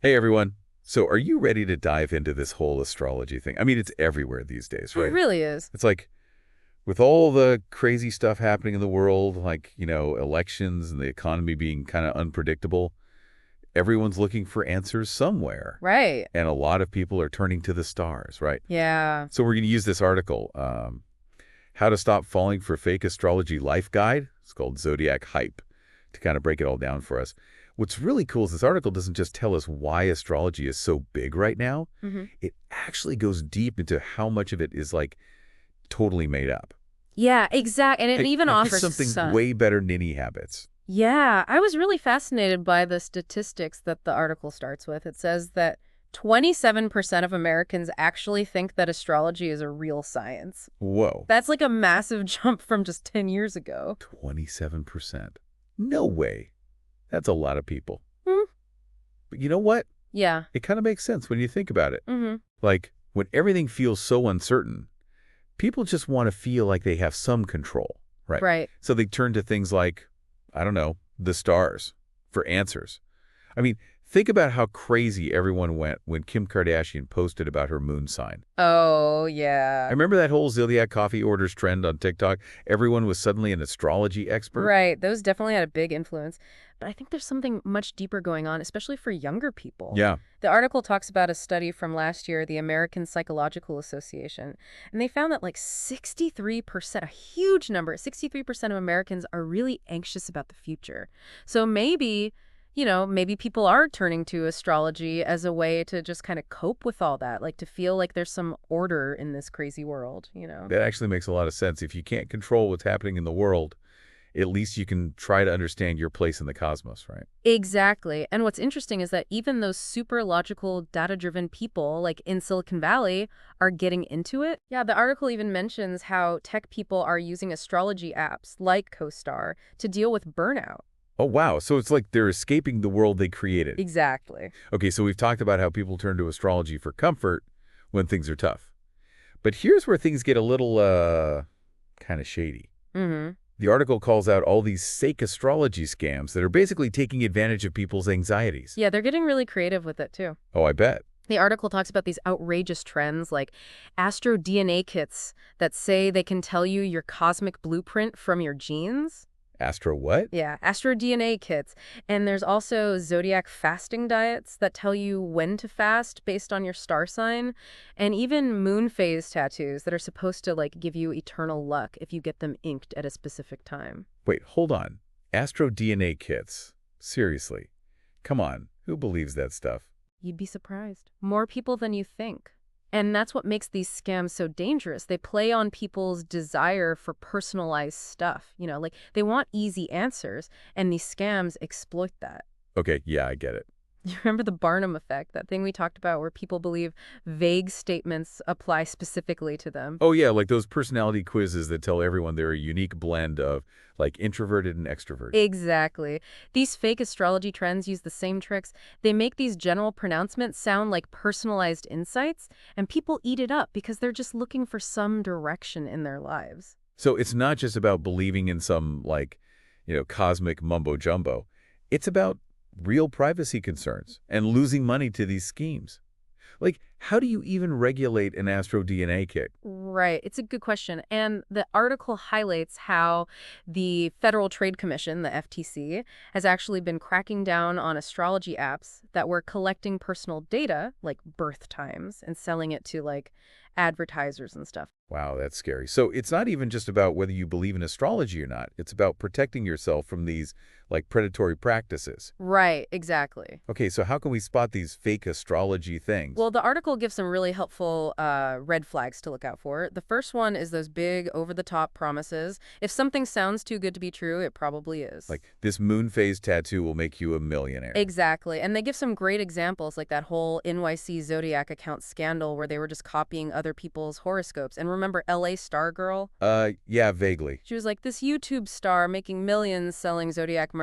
Hey everyone. So are you ready to dive into this whole astrology thing? I mean, it's everywhere these days, It right? really is. It's like with all the crazy stuff happening in the world, like, elections and the economy being kind of unpredictable, everyone's looking for answers somewhere. Right. And a lot of people are turning to the stars, right? Yeah. So we're going to use this article, How to Stop Falling for Fake Astrology Life Guide. It's called Zodiac Hype, to kind of break it all down for us. What's really cool is this article doesn't just tell us why astrology is so big right now. hmm It actually goes deep into how much of it is like totally made up. Yeah, exact. And it Like, even like it's offers something sun. way better than any habits. Yeah, I was really fascinated by the statistics that the article starts with. It says that 27% of Americans actually think that astrology is a real science. Whoa, That's like a massive jump from just 10 years ago. 27%. No way. That's a lot of people. Hmm. But you know what? Yeah. It kind of makes sense when you think about it. hmm Like, when everything feels so uncertain, people just want to feel like they have some control, right? Right. So they turn to things like, I don't know, the stars for answers. I mean, think about how crazy everyone went when Kim Kardashian posted about her moon sign. Oh, I yeah. remember that whole Zodiac coffee orders trend on TikTok. Everyone was suddenly an astrology expert. Right. Those definitely had a big influence. But I think there's something much deeper going on, especially for younger people. Yeah. The article talks about a study from last year, the American Psychological Association, and they found that like 63%, a huge number, 63% of Americans are really anxious about the future. So maybe people are turning to astrology as a way to just kind of cope with all that, like to feel like there's some order in this crazy world. That actually makes a lot of sense. If you can't control what's happening in the world, at least you can try to understand your place in the cosmos, right? Exactly. And what's interesting is that even those super logical, data-driven people, like in Silicon Valley, are getting into it. Yeah, the article even mentions how tech people are using astrology apps like CoStar to deal with burnout. Oh, wow. So it's like they're escaping the world they created. Exactly. Okay, so we've talked about how people turn to astrology for comfort when things are tough. But here's where things get a little, kind of shady. hmm The article calls out all these fake astrology scams that are basically taking advantage of people's anxieties. Yeah, they're getting really creative with it too. Oh, I bet. The article talks about these outrageous trends like astro DNA kits that say they can tell you your cosmic blueprint from your genes. Astro what? Yeah, Astro DNA kits. And there's also Zodiac fasting diets that tell you when to fast based on your star sign, and even moon phase tattoos that are supposed to like give you eternal luck if you get them inked at a specific time. Wait, hold on. Astro DNA kits. Seriously. Come on. Who believes that stuff? You'd be surprised. More people than you think. And that's what makes these scams so dangerous. They play on people's desire for personalized stuff. Like they want easy answers, and these scams exploit that. Okay, yeah, I get it. You remember the Barnum effect, that thing we talked about where people believe vague statements apply specifically to them? Oh, yeah, like those personality quizzes that tell everyone they're a unique blend of, like, introverted and extroverted. Exactly. These fake astrology trends use the same tricks. They make these general pronouncements sound like personalized insights, and people eat it up because they're just looking for some direction in their lives. So it's not just about believing in some, like, cosmic mumbo-jumbo. It's about real privacy concerns and losing money to these schemes. Like, how do you even regulate an Astro DNA kit? Right. It's a good question. And the article highlights how the Federal Trade Commission, the FTC, has actually been cracking down on astrology apps that were collecting personal data, like birth times, and selling it to like advertisers and stuff. Wow, that's scary. So it's not even just about whether you believe in astrology or not. It's about protecting yourself from these, like, predatory practices. Right, exactly. Okay, so how can we spot these fake astrology things? Well, the article gives some really helpful red flags to look out for. The first one is those big, over-the-top promises. If something sounds too good to be true, it probably is. Like, this moon phase tattoo will make you a millionaire. Exactly. And they give some great examples, like that whole NYC Zodiac account scandal where they were just copying other people's horoscopes. And remember LA Stargirl? Yeah, vaguely. She was like this YouTube star making millions selling Zodiac merch,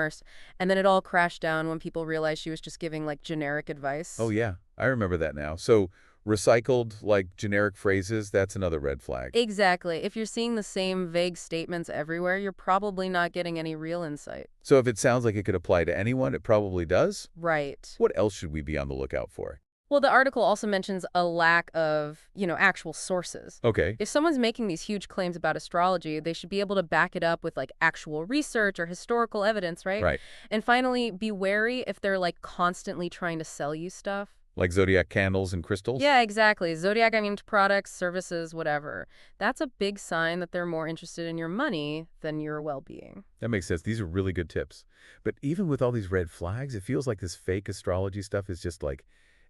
and then it all crashed down when people realized she was just giving like generic advice. Oh, yeah, I remember that now. So Recycled, like, generic phrases, that's another red flag. Exactly. If you're seeing the same vague statements everywhere, you're probably not getting any real insight. So if it sounds like it could apply to anyone, it probably does? Right. What else should we be on the lookout for? Well, the article also mentions a lack of, actual sources. Okay, If someone's making these huge claims about astrology, they should be able to back it up with like actual research or historical evidence, right? right. And finally, be wary if they're like constantly trying to sell you stuff. Like zodiac candles and crystals? Yeah, exactly. Zodiac, I mean, products, services, whatever. That's a big sign that they're more interested in your money than your well-being. That makes sense. These are really good tips. But even with all these red flags, it feels like this fake astrology stuff is just like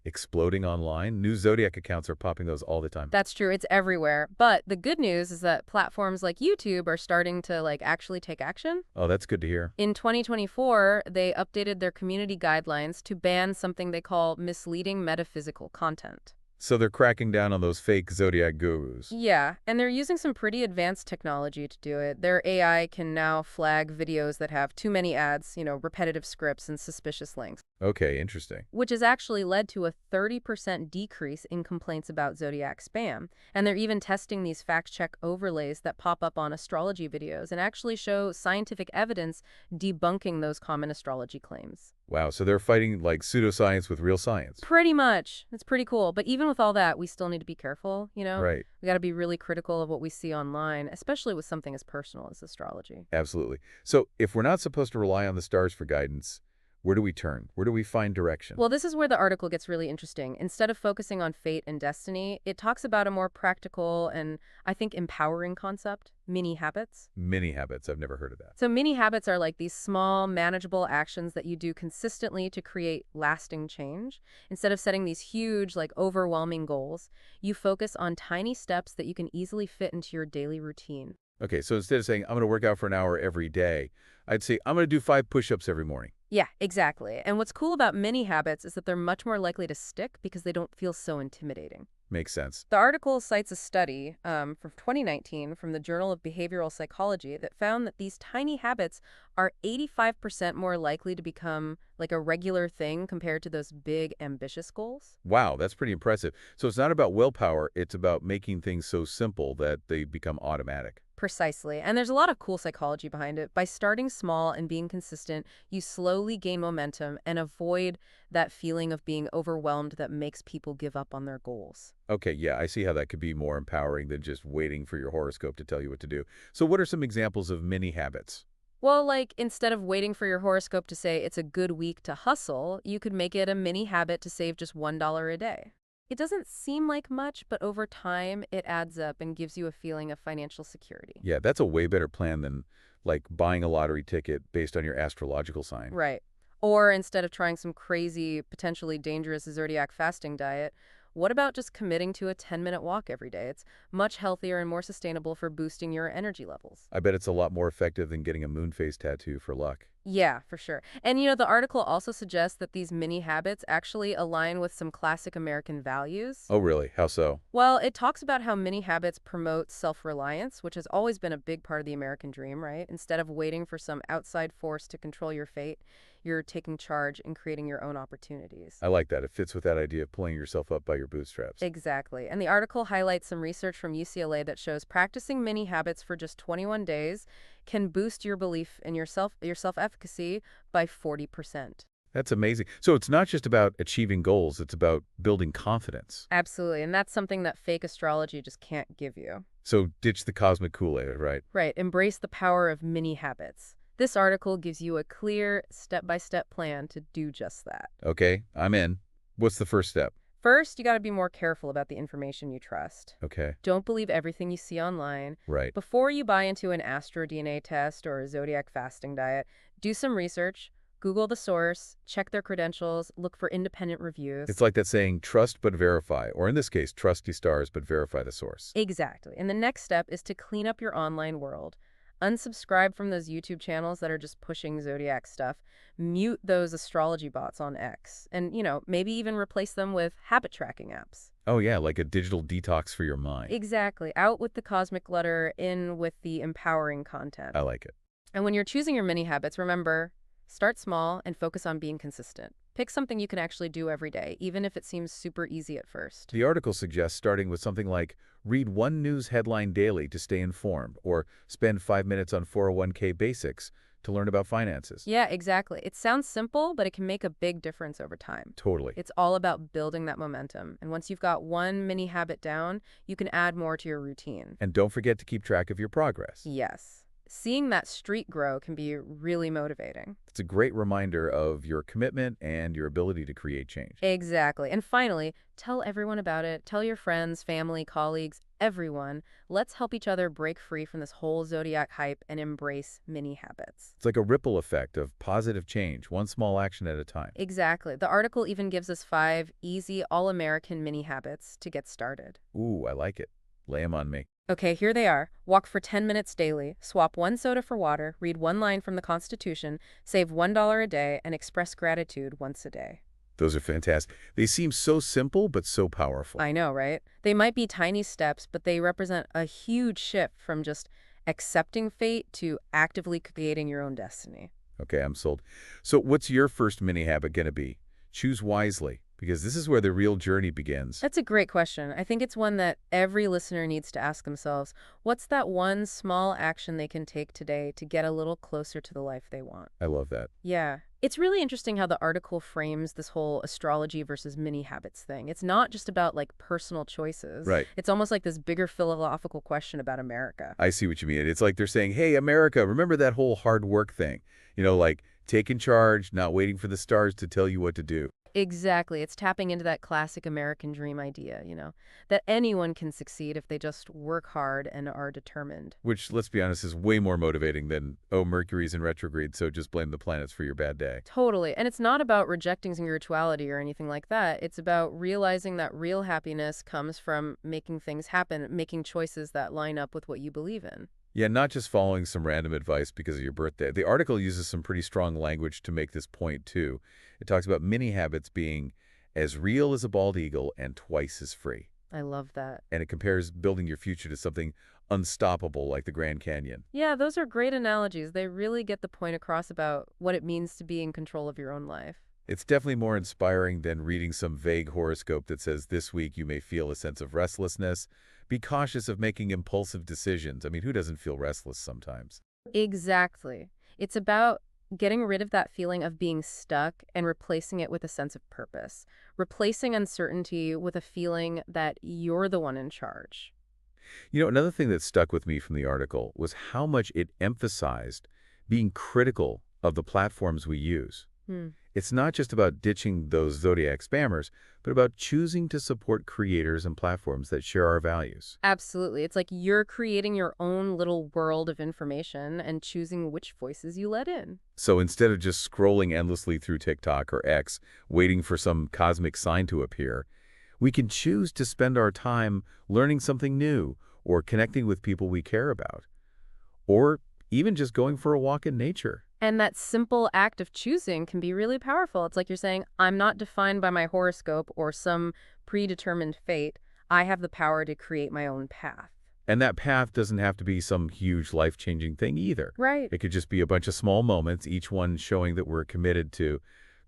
exploding online. New zodiac accounts are popping those all the time. That's true. It's everywhere. But the good news is that platforms like YouTube are starting to like actually take action. Oh, that's good to hear. In 2024, they updated their community guidelines to ban something they call misleading metaphysical content. So they're cracking down on those fake zodiac gurus. Yeah, and they're using some pretty advanced technology to do it. Their AI can now flag videos that have too many ads, repetitive scripts and suspicious links, Okay, interesting. which has actually led to a 30% decrease in complaints about Zodiac spam. And they're even testing these fact-check overlays that pop up on astrology videos and actually show scientific evidence debunking those common astrology claims. Wow, so they're fighting like pseudoscience with real science. Pretty much. It's pretty cool. But even with all that, we still need to be careful. Right, We got to be really critical of what we see online, especially with something as personal as astrology. absolutely. So if we're not supposed to rely on the stars for guidance, where do we turn? Where do we find direction? Well, this is where the article gets really interesting. Instead of focusing on fate and destiny, it talks about a more practical and, I think, empowering concept, mini habits. Mini habits. I've never heard of that. So mini habits are like these small, manageable actions that you do consistently to create lasting change. Instead of setting these huge, like overwhelming goals, you focus on tiny steps that you can easily fit into your daily routine. Okay, so instead of saying, I'm going to work out for an hour every day, I'd say, I'm going to do 5 push-ups every morning. Yeah, exactly. And what's cool about mini habits is that they're much more likely to stick because they don't feel so intimidating. Makes sense. The article cites a study from 2019 from the Journal of Behavioral Psychology that found that these tiny habits are 85% more likely to become like a regular thing compared to those big, ambitious goals. Wow, that's pretty impressive. So it's not about willpower, it's about making things so simple that they become automatic. Precisely. And there's a lot of cool psychology behind it. By starting small and being consistent, you slowly gain momentum and avoid that feeling of being overwhelmed that makes people give up on their goals. Okay, yeah, I see how that could be more empowering than just waiting for your horoscope to tell you what to do. So what are some examples of mini habits? Well, like instead of waiting for your horoscope to say it's a good week to hustle, you could make it a mini habit to save just $1 a day. It doesn't seem like much, but over time, it adds up and gives you a feeling of financial security. Yeah, that's a way better plan than like buying a lottery ticket based on your astrological sign. Right. Or instead of trying some crazy, potentially dangerous zodiac fasting diet, what about just committing to a 10-minute walk every day? It's much healthier and more sustainable for boosting your energy levels. I bet it's a lot more effective than getting a moon phase tattoo for luck. Yeah, for sure. And the article also suggests that these mini habits actually align with some classic American values. Oh, really? How so? Well, it talks about how many habits promote self-reliance, which has always been a big part of the American dream, right? Instead of waiting for some outside force to control your fate, you're taking charge and creating your own opportunities. I like that. It fits with that idea of pulling yourself up by your bootstraps. Exactly. And the article highlights some research from UCLA that shows practicing mini habits for just 21 days can boost your belief in your self-efficacy by 40%. That's amazing. So it's not just about achieving goals, it's about building confidence. Absolutely. And that's something that fake astrology just can't give you. So ditch the cosmic Kool-Aid, right? Right. Embrace the power of mini habits. This article gives you a clear, step-by-step plan to do just that. Okay, I'm in. What's the first step? First, you got to be more careful about the information you trust. Okay, Don't believe everything you see online. right. Before you buy into an Astro DNA test or a Zodiac fasting diet, do some research, Google the source, check their credentials, look for independent reviews. It's like that saying, trust but verify, or in this case, trust the stars but verify the source. Exactly. And the next step is to clean up your online world. Unsubscribe from those YouTube channels that are just pushing Zodiac stuff. Mute those astrology bots on X. And, maybe even replace them with habit tracking apps. Oh yeah, like a digital detox for your mind. Exactly. Out with the cosmic clutter, in with the empowering content. I like it. And when you're choosing your mini habits, remember, start small and focus on being consistent. Pick something you can actually do every day, even if it seems super easy at first. The article suggests starting with something like read one news headline daily to stay informed, or spend 5 minutes on 401k basics to learn about finances. Yeah, exactly. It sounds simple, but it can make a big difference over time. Totally. It's all about building that momentum. And once you've got one mini habit down, you can add more to your routine. And don't forget to keep track of your progress. Yes. Seeing that streak grow can be really motivating. It's a great reminder of your commitment and your ability to create change. Exactly. And finally, tell everyone about it. Tell your friends, family, colleagues, everyone. Let's help each other break free from this whole Zodiac hype and embrace mini habits. It's like a ripple effect of positive change, one small action at a time. Exactly. The article even gives us 5 easy, all-American mini habits to get started. Ooh, I like it. Lay 'em on me. Okay, here they are. Walk for 10 minutes daily, swap one soda for water, read one line from the Constitution, save $1 a day, and express gratitude once a day. Those are fantastic. They seem so simple, but so powerful. I know, right? They might be tiny steps, but they represent a huge shift from just accepting fate to actively creating your own destiny. Okay, I'm sold. So what's your first mini habit going to be? Choose wisely, because this is where the real journey begins. That's a great question. I think it's one that every listener needs to ask themselves. What's that one small action they can take today to get a little closer to the life they want? I love that. Yeah. It's really interesting how the article frames this whole astrology versus mini habits thing. It's not just about like personal choices. Right. It's almost like this bigger philosophical question about America. I see what you mean. It's like they're saying, hey, America, remember that whole hard work thing? Like taking charge, not waiting for the stars to tell you what to do. Exactly. It's tapping into that classic American dream idea, that anyone can succeed if they just work hard and are determined. Which, let's be honest, is way more motivating than, oh, Mercury's in retrograde, so just blame the planets for your bad day. Totally. And it's not about rejecting spirituality or anything like that. It's about realizing that real happiness comes from making things happen, making choices that line up with what you believe in. Yeah, not just following some random advice because of your birthday. The article uses some pretty strong language to make this point, too. It talks about mini habits being as real as a bald eagle and twice as free. I love that. And it compares building your future to something unstoppable like the Grand Canyon. Yeah, those are great analogies. They really get the point across about what it means to be in control of your own life. It's definitely more inspiring than reading some vague horoscope that says this week you may feel a sense of restlessness. Be cautious of making impulsive decisions. I mean, who doesn't feel restless sometimes? Exactly. It's about getting rid of that feeling of being stuck and replacing it with a sense of purpose. Replacing uncertainty with a feeling that you're the one in charge. Another thing that stuck with me from the article was how much it emphasized being critical of the platforms we use. It's not just about ditching those Zodiac spammers, but about choosing to support creators and platforms that share our values. Absolutely. It's like you're creating your own little world of information and choosing which voices you let in. So instead of just scrolling endlessly through TikTok or X, waiting for some cosmic sign to appear, we can choose to spend our time learning something new or connecting with people we care about, or even just going for a walk in nature. And that simple act of choosing can be really powerful. It's like you're saying, I'm not defined by my horoscope or some predetermined fate. I have the power to create my own path. And that path doesn't have to be some huge life-changing thing either. Right. It could just be a bunch of small moments, each one showing that we're committed to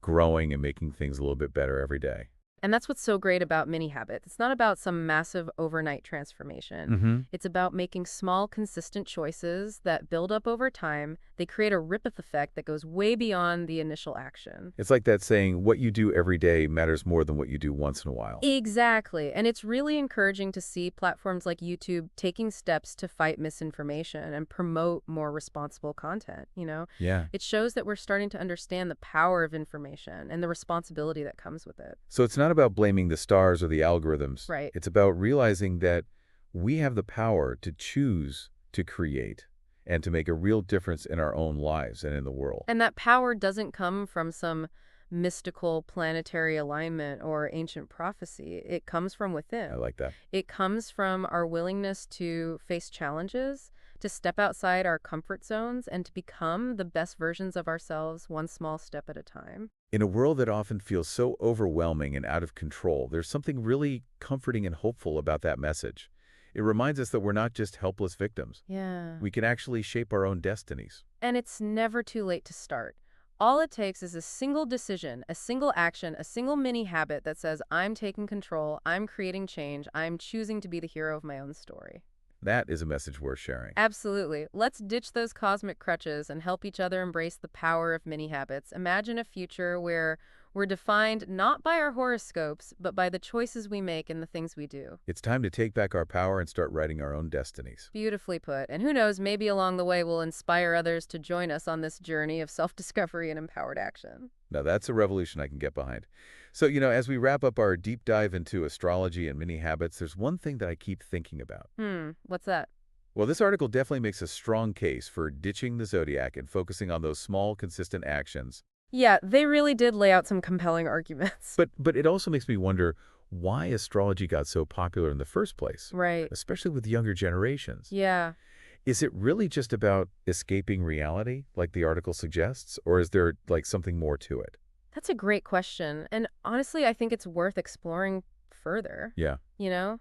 growing and making things a little bit better every day. And that's what's so great about mini habits. It's not about some massive overnight transformation. It's about making small, consistent choices that build up over time. They create a ripple effect that goes way beyond the initial action. It's like that saying, what you do every day matters more than what you do once in a while. Exactly. And it's really encouraging to see platforms like YouTube taking steps to fight misinformation and promote more responsible content, Yeah. It shows that we're starting to understand the power of information and the responsibility that comes with it. So it's not about blaming the stars or the algorithms. Right. It's about realizing that we have the power to choose to create and to make a real difference in our own lives and in the world. And that power doesn't come from some mystical planetary alignment or ancient prophecy. It comes from within. I like that. It comes from our willingness to face challenges, to step outside our comfort zones, and to become the best versions of ourselves one small step at a time. In a world that often feels so overwhelming and out of control, there's something really comforting and hopeful about that message. It reminds us that we're not just helpless victims. Yeah. We can actually shape our own destinies. And it's never too late to start. All it takes is a single decision, a single action, a single mini habit that says, I'm taking control, I'm creating change, I'm choosing to be the hero of my own story. That is a message worth sharing. Absolutely. Let's ditch those cosmic crutches and help each other embrace the power of mini habits. Imagine a future where we're defined not by our horoscopes, but by the choices we make and the things we do. It's time to take back our power and start writing our own destinies. Beautifully put. And who knows, maybe along the way we'll inspire others to join us on this journey of self-discovery and empowered action. Now, that's a revolution I can get behind. So, as we wrap up our deep dive into astrology and mini habits, there's one thing that I keep thinking about. What's that? Well, this article definitely makes a strong case for ditching the zodiac and focusing on those small, consistent actions. Yeah, they really did lay out some compelling arguments. But it also makes me wonder why astrology got so popular in the first place, Right. especially with younger generations. Yeah. Is it really just about escaping reality, like the article suggests, or is there, something more to it? That's a great question. And honestly, I think it's worth exploring further. Yeah.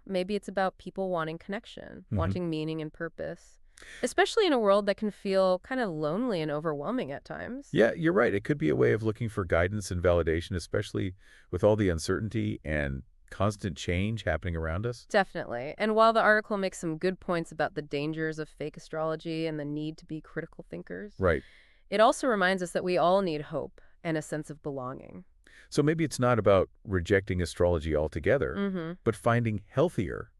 Maybe it's about people wanting connection, wanting meaning and purpose, especially in a world that can feel kind of lonely and overwhelming at times. Yeah, you're right. It could be a way of looking for guidance and validation, especially with all the uncertainty and constant change happening around us. Definitely. And while the article makes some good points about the dangers of fake astrology and the need to be critical thinkers, Right. it also reminds us that we all need hope and a sense of belonging. So maybe it's not about rejecting astrology altogether, but finding healthier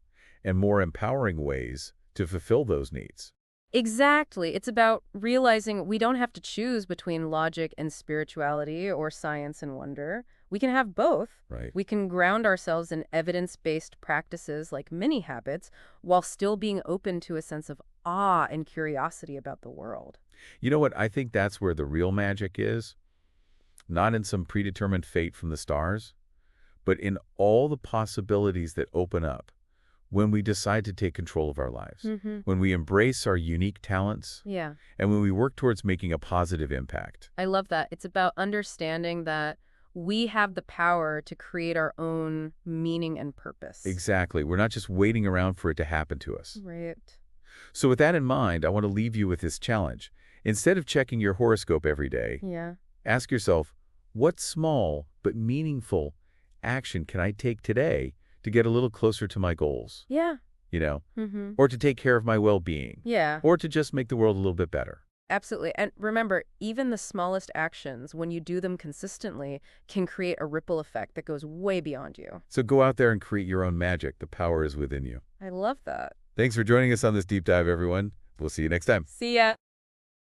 and more empowering ways to fulfill those needs. Exactly. It's about realizing we don't have to choose between logic and spirituality or science and wonder. We can have both. Right. We can ground ourselves in evidence-based practices like mini habits while still being open to a sense of awe and curiosity about the world. You know what? I think that's where the real magic is. Not in some predetermined fate from the stars, but in all the possibilities that open up when we decide to take control of our lives, when we embrace our unique talents, Yeah, and when we work towards making a positive impact. I love that. It's about understanding that we have the power to create our own meaning and purpose. Exactly. We're not just waiting around for it to happen to us. Right. So with that in mind, I want to leave you with this challenge. Instead of checking your horoscope every day, Yeah. ask yourself, what small but meaningful action can I take today to get a little closer to my goals? Yeah. You know, Mm-hmm. or to take care of my well-being, Yeah. or to just make the world a little bit better. Absolutely. And remember, even the smallest actions, when you do them consistently, can create a ripple effect that goes way beyond you. So go out there and create your own magic. The power is within you. I love that. Thanks for joining us on this deep dive, everyone. We'll see you next time. See ya.